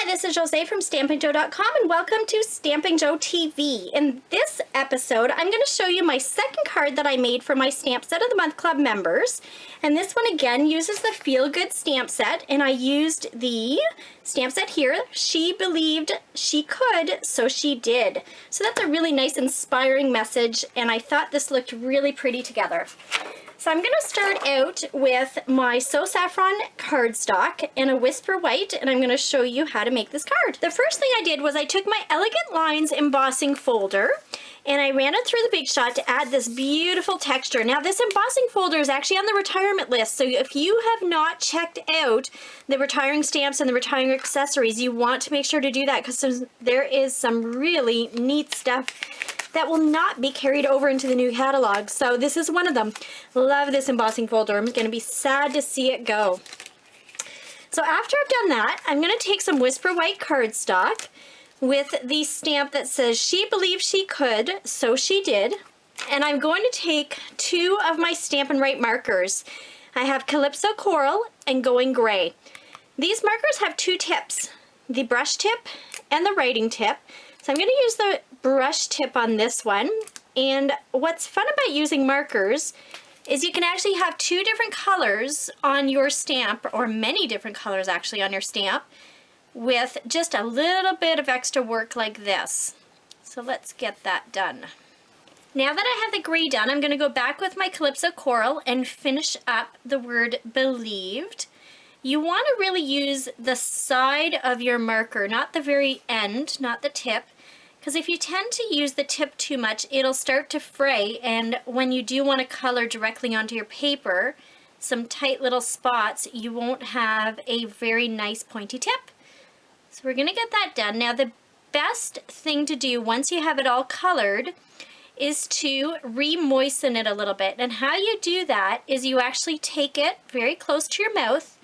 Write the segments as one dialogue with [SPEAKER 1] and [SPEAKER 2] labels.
[SPEAKER 1] Hi, this is Jose from StampinJoe.com and welcome to Stampin' Joe TV. In this episode, I'm going to show you my second card that I made for my Stamp Set of the Month Club members. And this one again uses the Feel Good stamp set, and I used the stamp set here, She Believed, She Could, So She Did. So that's a really nice inspiring message, and I thought this looked really pretty together. So I'm going to start out with my So Saffron cardstock and a Whisper White, and I'm going to show you how to make this card. The first thing I did was I took my Elegant Lines embossing folder and I ran it through the Big Shot to add this beautiful texture. Now this embossing folder is actually on the retirement list, so if you have not checked out the retiring stamps and the retiring accessories, you want to make sure to do that because there is some really neat stuff that will not be carried over into the new catalog. So this is one of them. Love this embossing folder. I'm going to be sad to see it go. So after I've done that, I'm going to take some Whisper White cardstock with the stamp that says She Believed She Could, So She Did. And I'm going to take two of my Stampin' Write markers. I have Calypso Coral and Going Gray. These markers have two tips, the brush tip and the writing tip. So I'm going to use the brush tip on this one, and what's fun about using markers is you can actually have two different colors on your stamp, or many different colors actually on your stamp, with just a little bit of extra work like this. So let's get that done. Now that I have the gray done, I'm going to go back with my Calypso Coral and finish up the word Believed. You want to really use the side of your marker, not the very end, not the tip, because if you tend to use the tip too much, it'll start to fray, and when you do want to color directly onto your paper, some tight little spots, you won't have a very nice pointy tip. So we're going to get that done. Now the best thing to do once you have it all colored is to re-moisten it a little bit, and how you do that is you actually take it very close to your mouth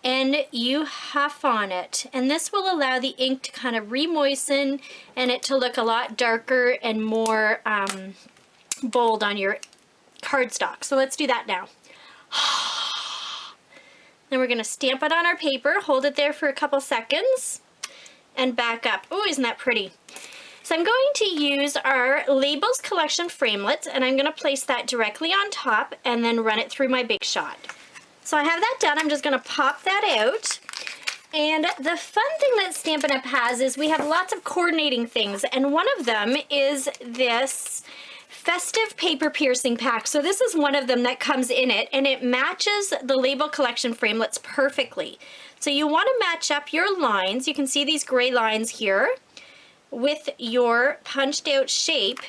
[SPEAKER 1] and you huff on it, and this will allow the ink to kind of re-moisten and it to look a lot darker and more bold on your cardstock. So let's do that now. Then we're going to stamp it on our paper, hold it there for a couple seconds, and back up. Oh, isn't that pretty? So I'm going to use our Labels Collection framelits, and I'm going to place that directly on top and then run it through my Big Shot. So I have that done. I'm just going to pop that out. And the fun thing that Stampin' Up! Has is we have lots of coordinating things, and one of them is this festive paper piercing pack. So this is one of them that comes in it, and it matches the Label Collection framelits perfectly. So you want to match up your lines. You can see these gray lines here with your punched out shape.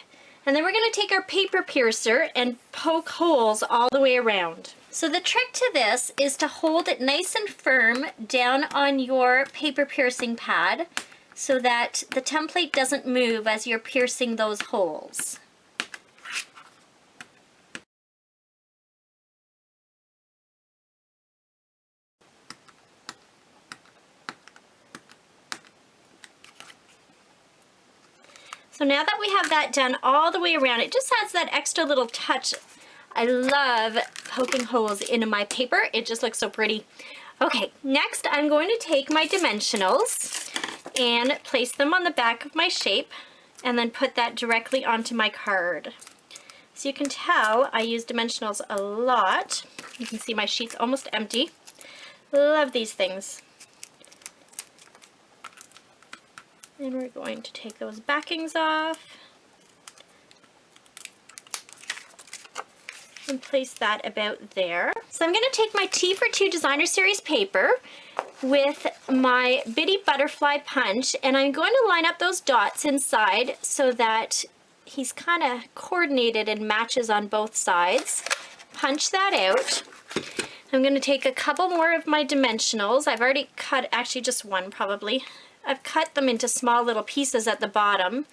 [SPEAKER 1] And then we're going to take our paper piercer and poke holes all the way around. So the trick to this is to hold it nice and firm down on your paper piercing pad so that the template doesn't move as you're piercing those holes. So now that we have that done all the way around, it just adds that extra little touch. I love poking holes into my paper. It just looks so pretty. Okay, next I'm going to take my dimensionals and place them on the back of my shape and then put that directly onto my card. So you can tell I use dimensionals a lot. You can see my sheet's almost empty. Love these things. And we're going to take those backings off and place that about there. So I'm going to take my T for 2 Designer Series paper with my Bitty Butterfly punch, and I'm going to line up those dots inside so that he's kind of coordinated and matches on both sides. Punch that out. I'm going to take a couple more of my dimensionals. I've already cut, actually just one probably. I've cut them into small little pieces at the bottom.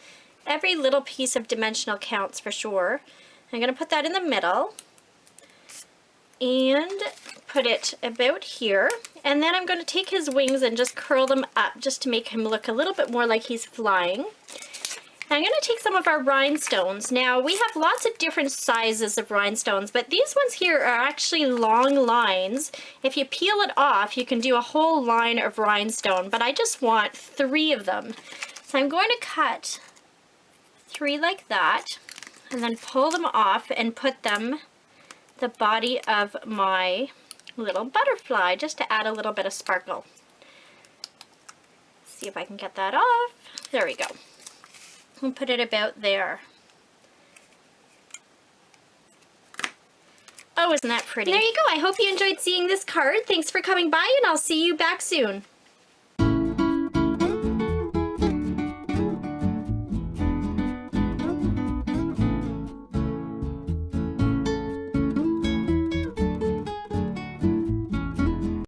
[SPEAKER 1] Every little piece of dimensional counts for sure. I'm going to put that in the middle and put it about here, and then I'm going to take his wings and just curl them up just to make him look a little bit more like he's flying. I'm going to take some of our rhinestones. Now, we have lots of different sizes of rhinestones, but these ones here are actually long lines. If you peel it off, you can do a whole line of rhinestone, but I just want 3 of them. So I'm going to cut 3 like that, and then pull them off and put them the body of my little butterfly, just to add a little bit of sparkle. See if I can get that off. There we go. And put it about there. Oh, isn't that pretty? And there you go. I hope you enjoyed seeing this card. Thanks for coming by, and I'll see you back soon.